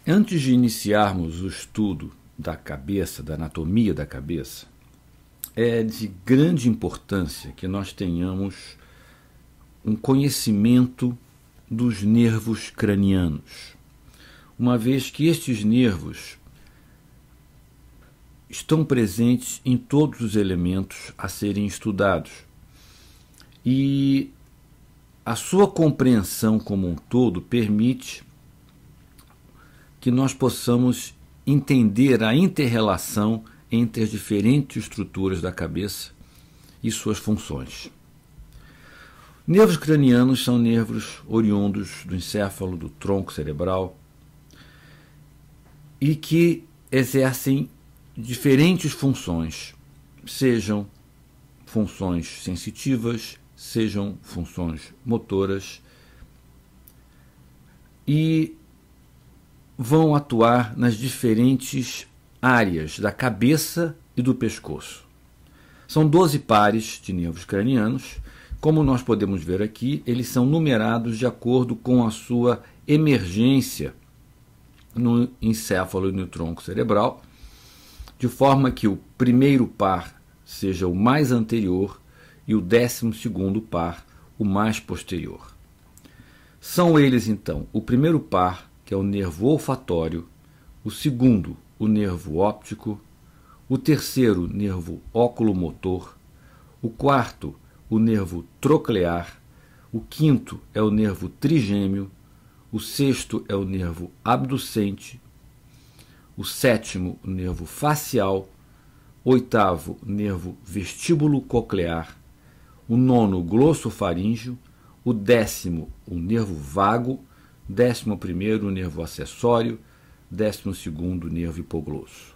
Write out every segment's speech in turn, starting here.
Antes de iniciarmos o estudo da cabeça, da anatomia da cabeça, é de grande importância que nós tenhamos um conhecimento dos nervos cranianos, uma vez que estes nervos estão presentes em todos os elementos a serem estudados. E a sua compreensão como um todo permite que nós possamos entender a inter-relação entre as diferentes estruturas da cabeça e suas funções. Nervos cranianos são nervos oriundos do encéfalo, do tronco cerebral, e que exercem diferentes funções, sejam funções sensitivas, sejam funções motoras, e vão atuar nas diferentes áreas da cabeça e do pescoço. São 12 pares de nervos cranianos. Como nós podemos ver aqui, eles são numerados de acordo com a sua emergência no encéfalo e no tronco cerebral, de forma que o primeiro par seja o mais anterior e o 12º par o mais posterior. São eles, então, o primeiro par, que é o nervo olfatório, o segundo, o nervo óptico, o terceiro, nervo oculomotor, o quarto, o nervo troclear, o quinto é o nervo trigêmeo, o sexto é o nervo abducente, o sétimo, o nervo facial, oitavo, nervo vestíbulo coclear, o nono, glossofaríngeo, o 10º, o nervo vago, 11º, o nervo acessório, 12º, o nervo hipoglosso.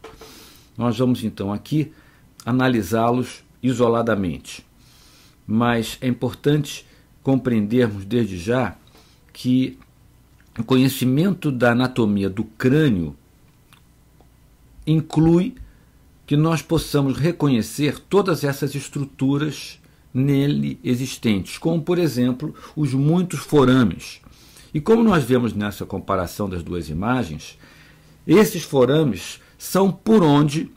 Nós vamos então aqui analisá-los isoladamente, mas é importante compreendermos desde já que o conhecimento da anatomia do crânio inclui que nós possamos reconhecer todas essas estruturas nele existentes, como, por exemplo, os muitos forames. E como nós vemos nessa comparação das duas imagens, esses forames são por onde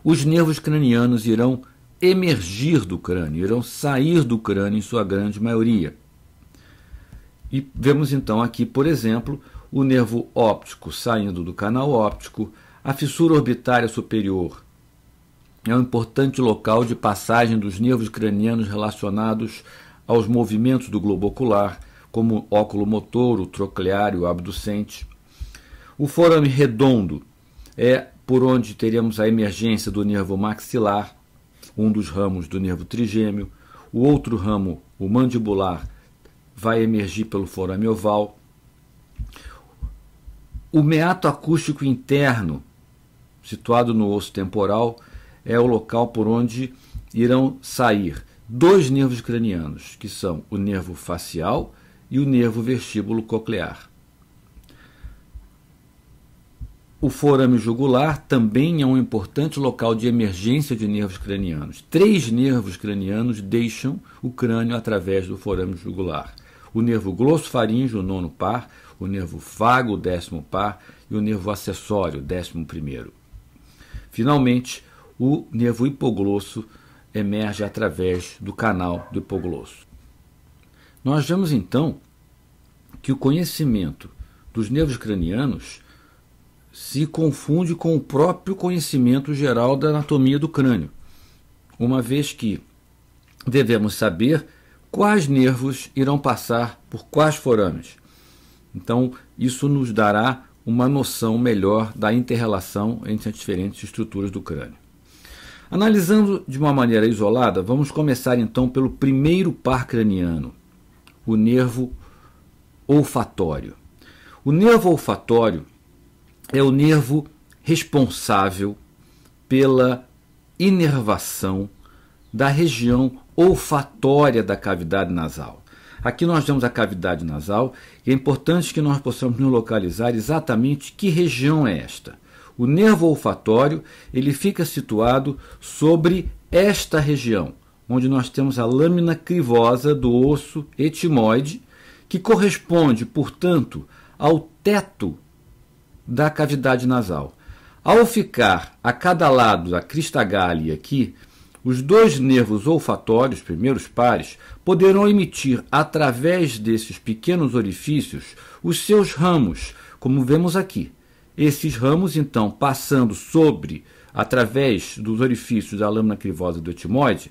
os nervos cranianos irão emergir do crânio, irão sair do crânio em sua grande maioria. E vemos então aqui, por exemplo, o nervo óptico saindo do canal óptico. A fissura orbitária superior é um importante local de passagem dos nervos cranianos relacionados aos movimentos do globo ocular, como o oculomotor, o troclear e o abducente. O forame redondo é por onde teremos a emergência do nervo maxilar, um dos ramos do nervo trigêmeo. O outro ramo, o mandibular, vai emergir pelo forame oval. O meato acústico interno, situado no osso temporal, é o local por onde irão sair dois nervos cranianos, que são o nervo facial e o nervo vestíbulo coclear. O forame jugular também é um importante local de emergência de nervos cranianos. 3 nervos cranianos deixam o crânio através do forame jugular: o nervo glossofaríngeo, o 9º par, o nervo vago, o 10º par, e o nervo acessório, o 11º. Finalmente, o nervo hipoglosso emerge através do canal do hipoglosso. Nós vemos então que o conhecimento dos nervos cranianos se confunde com o próprio conhecimento geral da anatomia do crânio, uma vez que devemos saber quais nervos irão passar por quais forames. Então, isso nos dará uma noção melhor da inter-relação entre as diferentes estruturas do crânio. Analisando de uma maneira isolada, vamos começar então pelo primeiro par craniano, o nervo olfatório. O nervo olfatório é o nervo responsável pela inervação da região olfatória da cavidade nasal. Aqui nós temos a cavidade nasal e é importante que nós possamos nos localizar exatamente que região é esta. O nervo olfatório ele fica situado sobre esta região, onde nós temos a lâmina crivosa do osso etimoide, que corresponde, portanto, ao teto da cavidade nasal. Ao ficar a cada lado da crista galea aqui, os dois nervos olfatórios, primeiros pares, poderão emitir através desses pequenos orifícios os seus ramos, como vemos aqui. Esses ramos, então, passando através dos orifícios da lâmina crivosa do etimoide,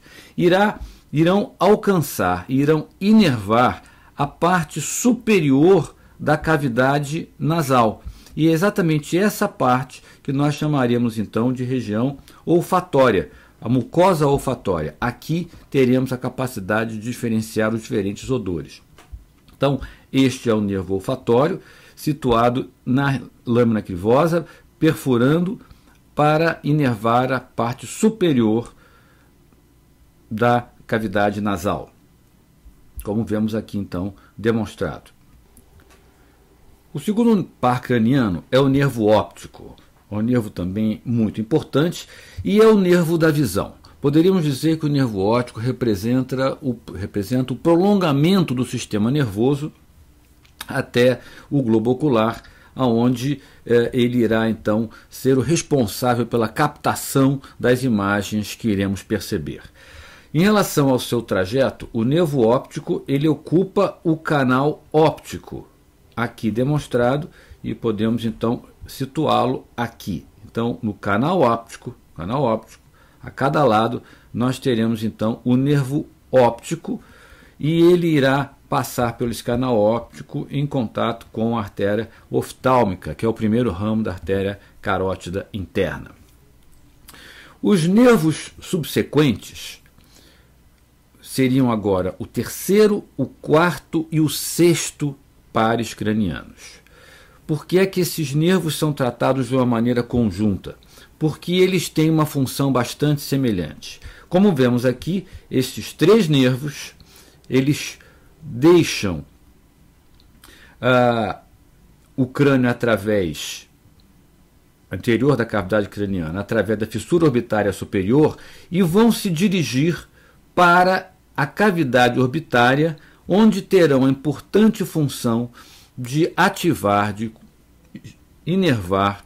irão alcançar, irão inervar a parte superior da cavidade nasal. E é exatamente essa parte que nós chamaremos então de região olfatória, a mucosa olfatória. Aqui teremos a capacidade de diferenciar os diferentes odores. Então, este é o nervo olfatório, situado na lâmina crivosa, perfurando para inervar a parte superior da cavidade nasal, como vemos aqui então demonstrado. O segundo par craniano é o nervo óptico, um nervo também muito importante, e é o nervo da visão. Poderíamos dizer que o nervo óptico representa o prolongamento do sistema nervoso até o globo ocular, onde ele irá então ser o responsável pela captação das imagens que iremos perceber. Em relação ao seu trajeto, o nervo óptico ele ocupa o canal óptico, aqui demonstrado, e podemos então situá-lo aqui. Então, no canal óptico, a cada lado, nós teremos então o nervo óptico e ele irá passar pelo esse canal óptico em contato com a artéria oftálmica, que é o primeiro ramo da artéria carótida interna. Os nervos subsequentes seriam agora o terceiro, o quarto e o sexto pares cranianos. Por que é que esses nervos são tratados de uma maneira conjunta? Porque eles têm uma função bastante semelhante. Como vemos aqui, esses três nervos, eles deixam o crânio anterior da cavidade craniana, através da fissura orbitária superior, e vão se dirigir para a cavidade orbitária, onde terão a importante função de ativar, de inervar,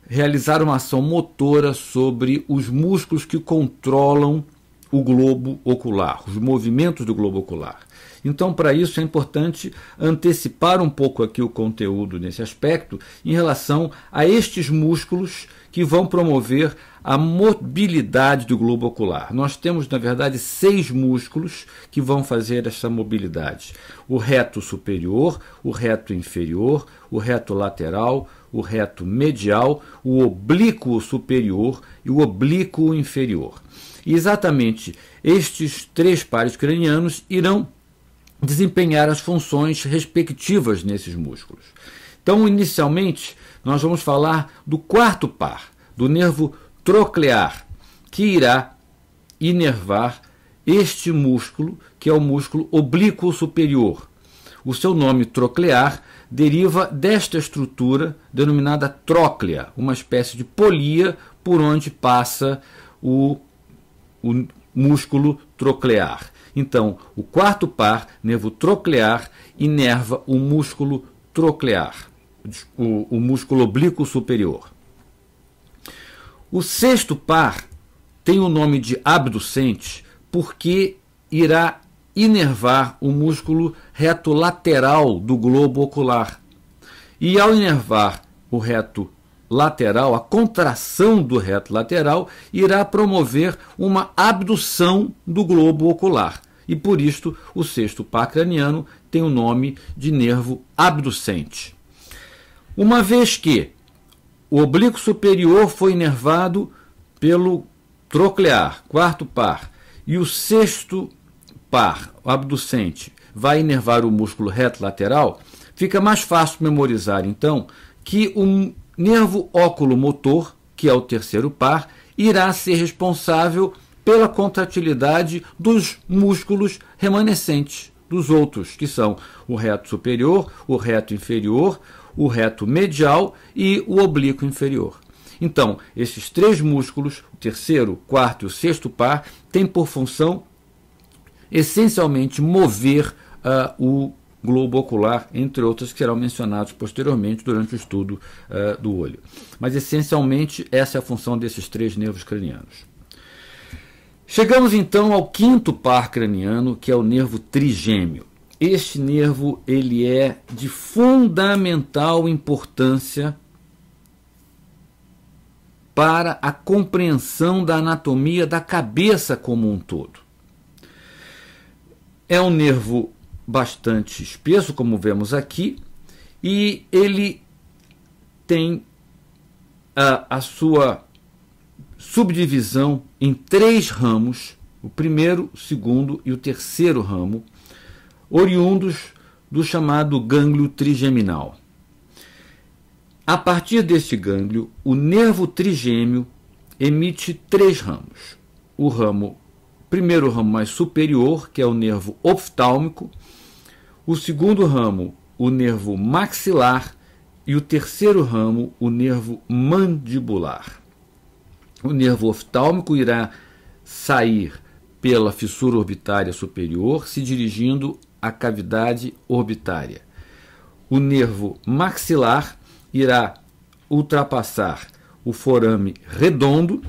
realizar uma ação motora sobre os músculos que controlam o globo ocular, os movimentos do globo ocular. Então, para isso é importante antecipar um pouco aqui o conteúdo nesse aspecto em relação a estes músculos que vão promover a mobilidade do globo ocular. Nós temos, na verdade, 6 músculos que vão fazer essa mobilidade. O reto superior, o reto inferior, o reto lateral, o reto medial, o oblíquo superior e o oblíquo inferior. E exatamente estes 3 pares cranianos irão desempenhar as funções respectivas nesses músculos. Então, inicialmente, nós vamos falar do quarto par, do nervo troclear, que irá inervar este músculo, que é o músculo oblíquo superior. O seu nome troclear deriva desta estrutura denominada tróclea, uma espécie de polia por onde passa o músculo troclear. Então, o quarto par, nervo troclear, inerva o músculo troclear, o músculo oblíquo superior. O sexto par tem o nome de abducente porque irá inervar o músculo reto lateral do globo ocular. E ao inervar o reto lateral, a contração do reto lateral irá promover uma abdução do globo ocular. E por isto o sexto par craniano tem o nome de nervo abducente. Uma vez que o oblíquo superior foi inervado pelo troclear, quarto par, e o sexto par, o abducente, vai inervar o músculo reto lateral, fica mais fácil memorizar então que o nervo oculomotor, que é o terceiro par, irá ser responsável pela contratilidade dos músculos remanescentes, dos outros, que são o reto superior, o reto inferior, o reto medial e o oblíquo inferior. Então, esses 3 músculos, o terceiro, o quarto e o sexto par, têm por função essencialmente mover o globo ocular, entre outras que serão mencionados posteriormente durante o estudo do olho. Mas, essencialmente, essa é a função desses 3 nervos cranianos. Chegamos, então, ao 5º par craniano, que é o nervo trigêmeo. Este nervo ele é de fundamental importância para a compreensão da anatomia da cabeça como um todo. É um nervo bastante espesso, como vemos aqui, e ele tem a sua subdivisão em 3 ramos, o primeiro, o segundo e o terceiro ramo, oriundos do chamado gânglio trigeminal. A partir deste gânglio, o nervo trigêmeo emite 3 ramos. O primeiro ramo mais superior, que é o nervo oftálmico, o segundo ramo, o nervo maxilar, e o terceiro ramo, o nervo mandibular. O nervo oftálmico irá sair pela fissura orbitária superior, se dirigindo à cavidade orbitária. O nervo maxilar irá ultrapassar o forame redondo,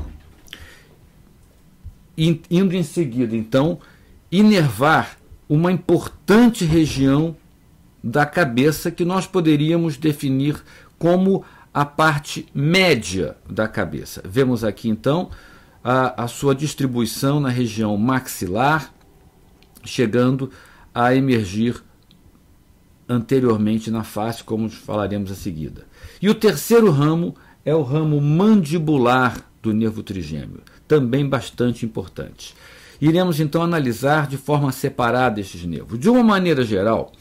indo em seguida, então, inervar uma importante região da cabeça que nós poderíamos definir como a parte média da cabeça. Vemos aqui, então, a sua distribuição na região maxilar, chegando a emergir anteriormente na face, como falaremos a seguida. E o terceiro ramo é o ramo mandibular do nervo trigêmeo, também bastante importante. Iremos então analisar de forma separada estes nervos. De uma maneira geral,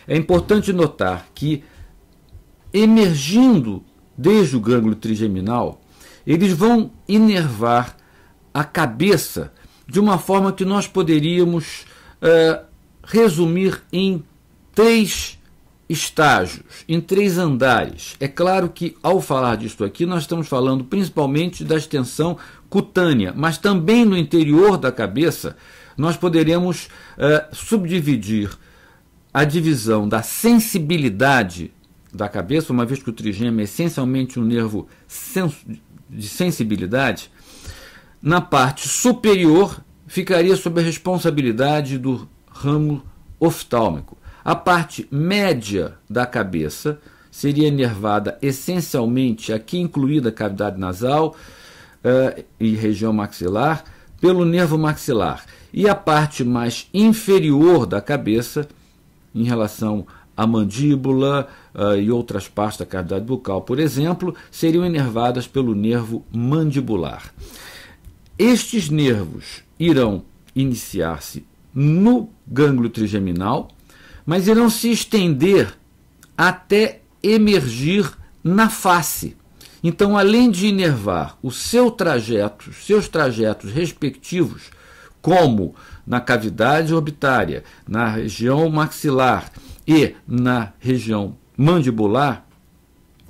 é importante notar que, emergindo desde o gânglio trigeminal, eles vão inervar a cabeça de uma forma que nós poderíamos resumir em 3 estágios, em 3 andares. É claro que, ao falar disto aqui, nós estamos falando principalmente da extensão cutânea, mas também no interior da cabeça nós poderemos subdividir a divisão da sensibilidade da cabeça, uma vez que o trigêmeo é essencialmente um nervo de sensibilidade. Na parte superior ficaria sob a responsabilidade do ramo oftálmico. A parte média da cabeça seria inervada essencialmente, aqui incluída a cavidade nasal e região maxilar, pelo nervo maxilar. E a parte mais inferior da cabeça, em relação à mandíbula e outras partes da cavidade bucal, por exemplo, seriam inervadas pelo nervo mandibular. Estes nervos irão iniciar-se no gânglio trigeminal, mas irão se estender até emergir na face. Então, além de inervar os seus trajetos respectivos, como na cavidade orbitária, na região maxilar e na região mandibular,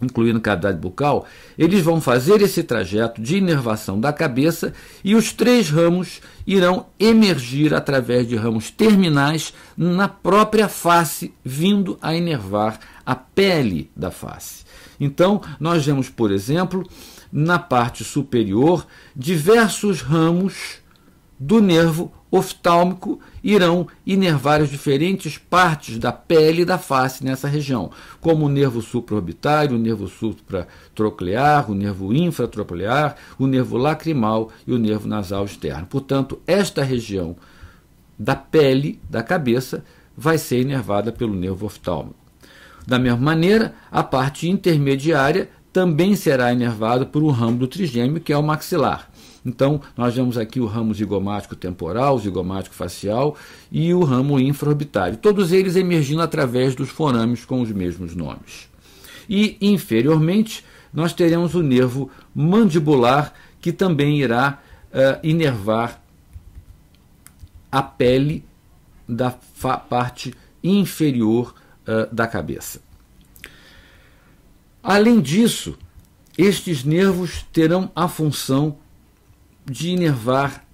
incluindo cavidade bucal, eles vão fazer esse trajeto de inervação da cabeça e os 3 ramos irão emergir através de ramos terminais na própria face, vindo a inervar a pele da face. Então, nós vemos, por exemplo, na parte superior, diversos ramos do nervo oftálmico irão inervar as diferentes partes da pele e da face nessa região, como o nervo supraorbitário, o nervo supratroclear, o nervo infratroclear, o nervo lacrimal e o nervo nasal externo. Portanto, esta região da pele da cabeça vai ser inervada pelo nervo oftálmico. Da mesma maneira, a parte intermediária também será inervada por um ramo do trigêmeo, que é o maxilar. Então, nós vemos aqui o ramo zigomático temporal, o zigomático facial e o ramo infraorbitário, todos eles emergindo através dos forames com os mesmos nomes. E, inferiormente, nós teremos o nervo mandibular, que também irá inervar a pele da parte inferior da cabeça. Além disso, estes nervos terão a função de inervar,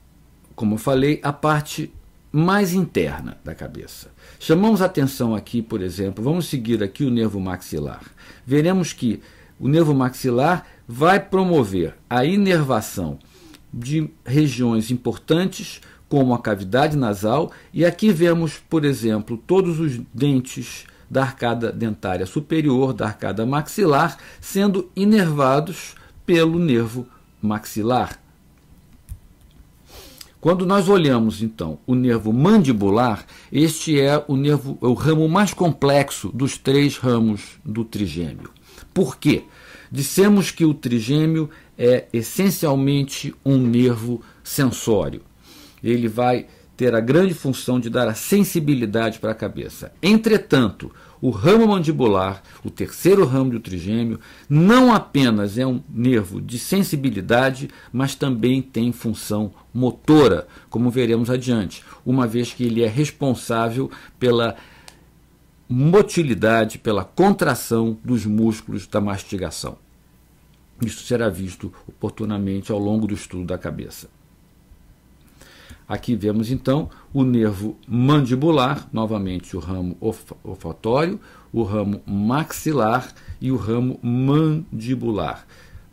como eu falei, a parte mais interna da cabeça. Chamamos atenção aqui, por exemplo, vamos seguir aqui o nervo maxilar. Veremos que o nervo maxilar vai promover a inervação de regiões importantes, como a cavidade nasal, e aqui vemos, por exemplo, todos os dentes da arcada dentária superior, da arcada maxilar, sendo inervados pelo nervo maxilar. Quando nós olhamos, então, o nervo mandibular, este é o ramo mais complexo dos 3 ramos do trigêmeo. Por quê? Dissemos que o trigêmeo é essencialmente um nervo sensório. Ele vai ter a grande função de dar a sensibilidade para a cabeça. Entretanto, o ramo mandibular, o terceiro ramo do trigêmeo, não apenas é um nervo de sensibilidade, mas também tem função motora, como veremos adiante, uma vez que ele é responsável pela motilidade, pela contração dos músculos da mastigação. Isso será visto oportunamente ao longo do estudo da cabeça. Aqui vemos então o nervo mandibular, novamente o ramo olfatório, o ramo maxilar e o ramo mandibular.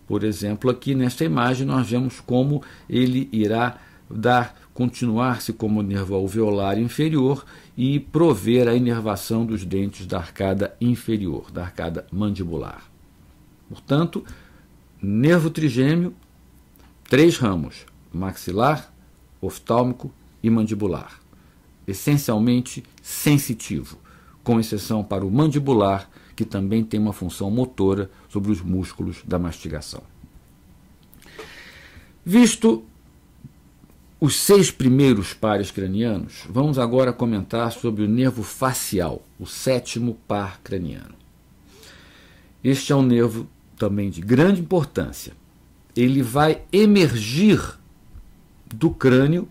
Por exemplo, aqui nesta imagem nós vemos como ele irá continuar-se como nervo alveolar inferior e prover a inervação dos dentes da arcada inferior, da arcada mandibular. Portanto, nervo trigêmeo, 3 ramos: maxilar, oftálmico e mandibular. Essencialmente sensitivo, com exceção para o mandibular, que também tem uma função motora sobre os músculos da mastigação. Visto os 6 primeiros pares cranianos, vamos agora comentar sobre o nervo facial, o 7º par craniano. Este é um nervo também de grande importância. Ele vai emergir do crânio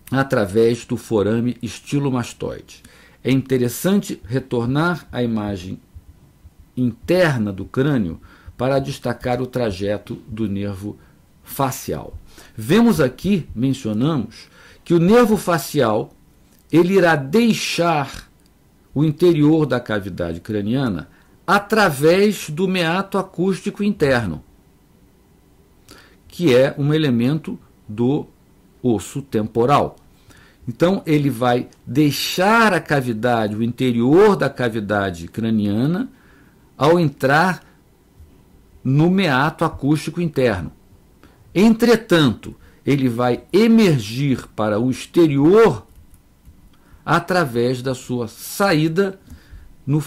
através do forame estilomastoide. É interessante retornar à imagem interna do crânio para destacar o trajeto do nervo facial. Vemos aqui, mencionamos, que o nervo facial ele irá deixar o interior da cavidade craniana através do meato acústico interno, que é um elemento do osso temporal. Então, ele vai deixar a cavidade, o interior da cavidade craniana, ao entrar no meato acústico interno. Entretanto, ele vai emergir para o exterior através da sua saída no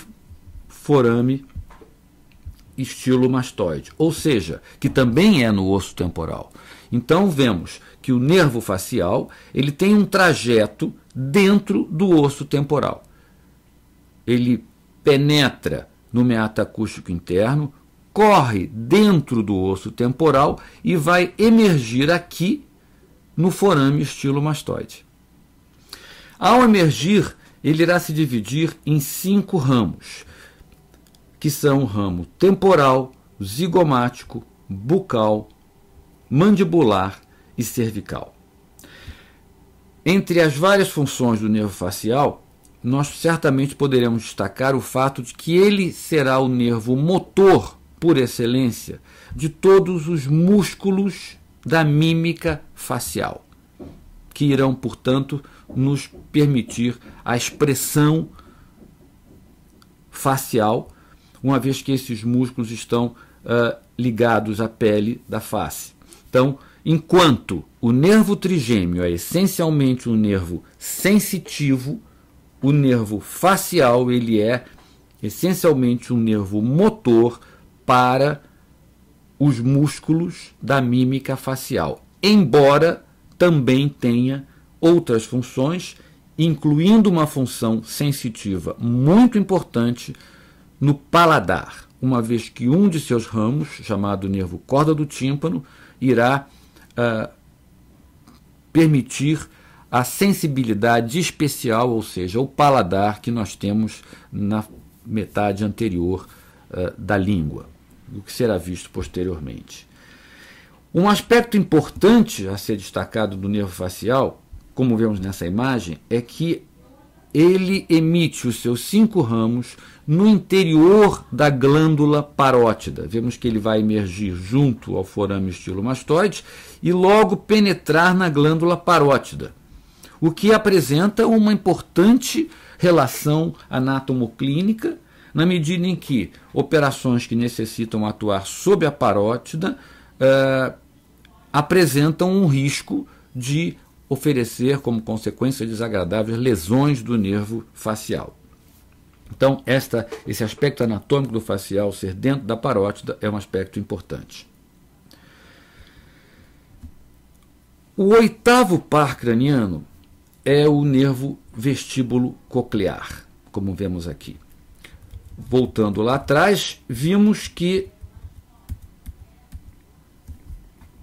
forame estilomastoide, ou seja, que também é no osso temporal. Então vemos que o nervo facial ele tem um trajeto dentro do osso temporal. Ele penetra no meato acústico interno, corre dentro do osso temporal e vai emergir aqui no forame estilomastoide. Ao emergir, ele irá se dividir em 5 ramos, que são o ramo temporal, zigomático, bucal, mandibular e cervical. Entre as várias funções do nervo facial, nós certamente poderemos destacar o fato de que ele será o nervo motor, por excelência, de todos os músculos da mímica facial, que irão, portanto, nos permitir a expressão facial, uma vez que esses músculos estão ligados à pele da face. Então, enquanto o nervo trigêmeo é essencialmente um nervo sensitivo, o nervo facial ele é essencialmente um nervo motor para os músculos da mímica facial, embora também tenha outras funções, incluindo uma função sensitiva muito importante no paladar, uma vez que um de seus ramos, chamado nervo corda do tímpano, irá permitir a sensibilidade especial, ou seja, o paladar que nós temos na metade anterior da língua, o que será visto posteriormente. Um aspecto importante a ser destacado do nervo facial como vemos nessa imagem, é que ele emite os seus 5 ramos no interior da glândula parótida. Vemos que ele vai emergir junto ao forame estilomastoide e logo penetrar na glândula parótida, o que apresenta uma importante relação anatomoclínica, na medida em que operações que necessitam atuar sob a parótida apresentam um risco de oferecer como consequência desagradáveis lesões do nervo facial. Então, esse aspecto anatômico do facial ser dentro da parótida é um aspecto importante. O 8º par craniano é o nervo vestíbulo coclear, como vemos aqui. Voltando lá atrás, vimos que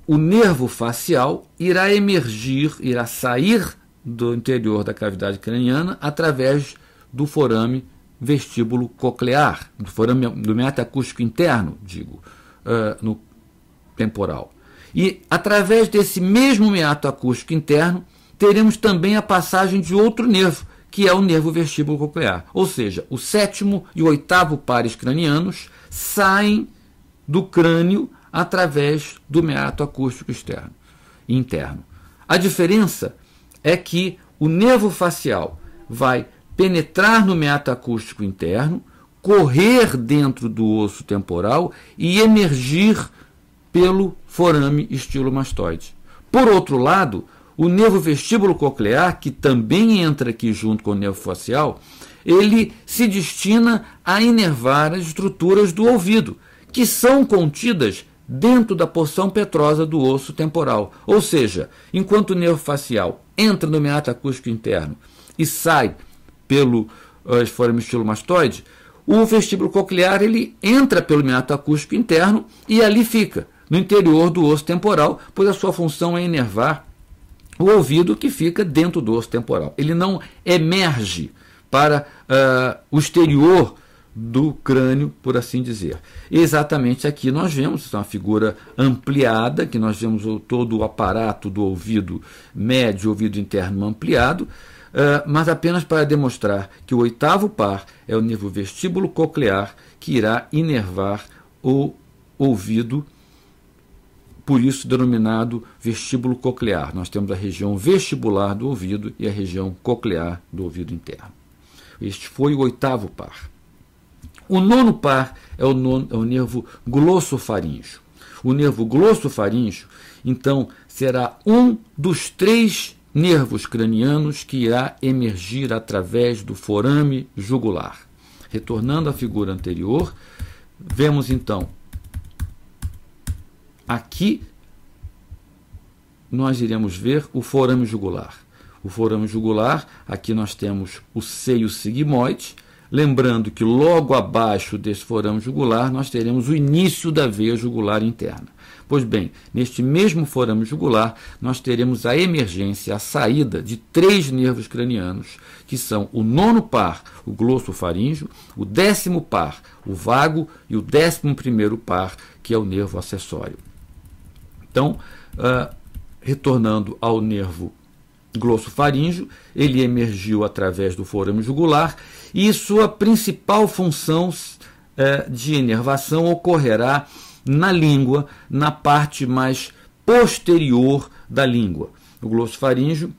o nervo facial irá emergir, irá sair do interior da cavidade craniana através do forame vestíbulo coclear, do meato acústico interno, no temporal. E através desse mesmo meato acústico interno, teremos também a passagem de outro nervo, que é o nervo vestíbulo coclear. Ou seja, o 7º e o 8º pares cranianos saem do crânio através do meato acústico interno. A diferença é que o nervo facial vai penetrar no meato acústico interno, correr dentro do osso temporal e emergir pelo forame estilomastoide. Por outro lado, o nervo vestíbulo coclear, que também entra aqui junto com o nervo facial, ele se destina a inervar as estruturas do ouvido, que são contidas dentro da porção petrosa do osso temporal. Ou seja, enquanto o nervo facial entra no meato acústico interno e sai pelo forame estilomastoide, o vestíbulo coclear ele entra pelo meato acústico interno e ali fica, no interior do osso temporal, pois a sua função é inervar o ouvido que fica dentro do osso temporal. Ele não emerge para o exterior do crânio, por assim dizer. Exatamente aqui nós vemos uma figura ampliada, que nós vemos todo o aparato do ouvido médio, ouvido interno ampliado, mas apenas para demonstrar que o 8º par é o nervo vestíbulo coclear, que irá inervar o ouvido, por isso denominado vestíbulo coclear. Nós temos a região vestibular do ouvido e a região coclear do ouvido interno. Este foi o 8º par. O 9º par é o nervo glossofaríngeo. O nervo glossofaríngeo, então, será um dos 3 nervos cranianos que irá emergir através do forame jugular. Retornando à figura anterior, vemos então, aqui nós iremos ver o forame jugular. O forame jugular, aqui nós temos o seio sigmoide, lembrando que logo abaixo desse forame jugular nós teremos o início da veia jugular interna. Pois bem, neste mesmo forame jugular nós teremos a emergência, a saída de 3 nervos cranianos, que são o 9º par, o glossofaríngeo, o 10º par, o vago, e o 11º par, que é o nervo acessório. Então, retornando ao nervo glossofaríngeo, ele emergiu através do forame jugular e sua principal função de inervação ocorrerá na língua, na parte mais posterior da língua. O glossofaríngeo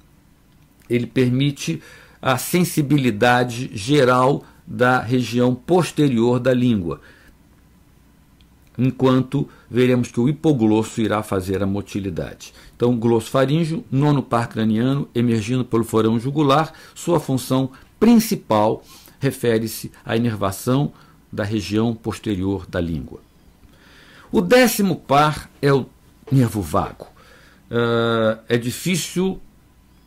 ele permite a sensibilidade geral da região posterior da língua, enquanto veremos que o hipoglosso irá fazer a motilidade. Então, glossofaríngeo, 9º par craniano, emergindo pelo forame jugular, sua função principal refere-se à inervação da região posterior da língua. O 10º par é o nervo vago. É difícil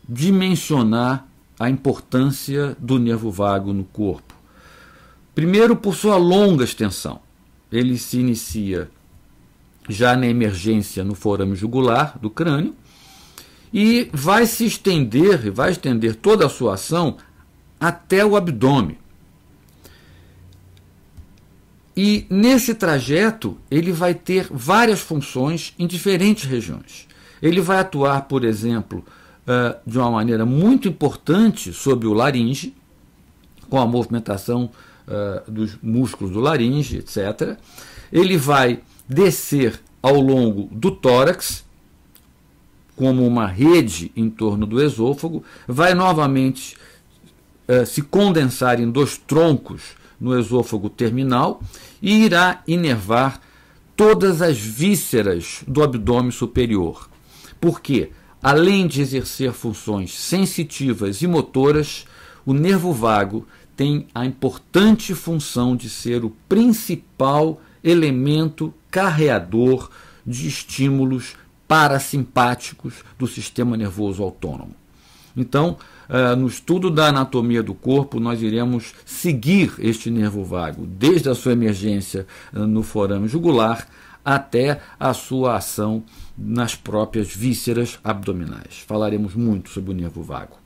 dimensionar a importância do nervo vago no corpo. Primeiro, por sua longa extensão. Ele se inicia já na emergência no forame jugular do crânio e vai se estender, vai estender toda a sua ação até o abdômen. E nesse trajeto ele vai ter várias funções em diferentes regiões. Ele vai atuar, por exemplo, de uma maneira muito importante sobre o laringe, com a movimentação dos músculos do laringe, etc. Ele vai descer ao longo do tórax, como uma rede em torno do esôfago, vai novamente se condensar em 2 troncos no esôfago terminal e irá inervar todas as vísceras do abdômen superior. Porque, além de exercer funções sensitivas e motoras, o nervo vago tem a importante função de ser o principal elemento carreador de estímulos parasimpáticos do sistema nervoso autônomo. Então, no estudo da anatomia do corpo, nós iremos seguir este nervo vago, desde a sua emergência no forame jugular até a sua ação nas próprias vísceras abdominais. Falaremos muito sobre o nervo vago.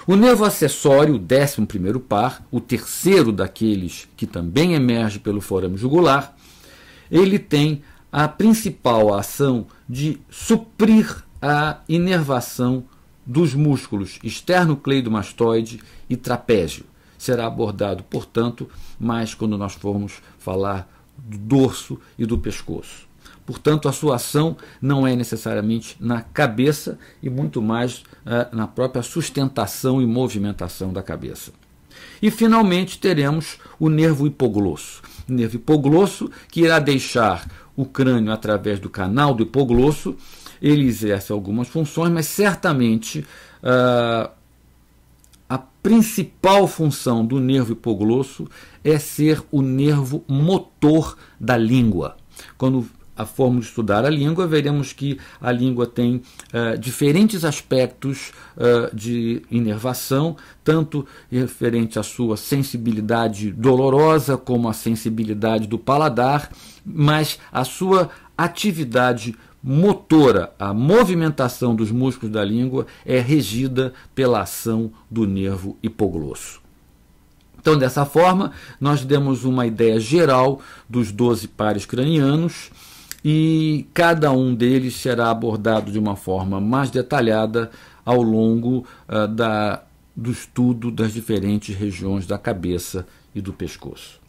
O nervo acessório, o 11º par, o terceiro daqueles que também emerge pelo forame jugular, ele tem a principal ação de suprir a inervação dos músculos esternocleidomastoide e trapézio. Será abordado, portanto, mais quando nós formos falar do dorso e do pescoço. Portanto, a sua ação não é necessariamente na cabeça e muito mais na própria sustentação e movimentação da cabeça. E, finalmente, teremos o nervo hipoglosso. O nervo hipoglosso que irá deixar o crânio através do canal do hipoglosso. Ele exerce algumas funções, mas certamente a principal função do nervo hipoglosso é ser o nervo motor da língua. Quando formos estudar a língua, veremos que a língua tem diferentes aspectos de inervação, tanto referente à sua sensibilidade dolorosa, como a sensibilidade do paladar, mas a sua atividade motora, a movimentação dos músculos da língua é regida pela ação do nervo hipoglosso. Então, dessa forma, nós demos uma ideia geral dos 12 pares cranianos e cada um deles será abordado de uma forma mais detalhada ao longo do estudo das diferentes regiões da cabeça e do pescoço.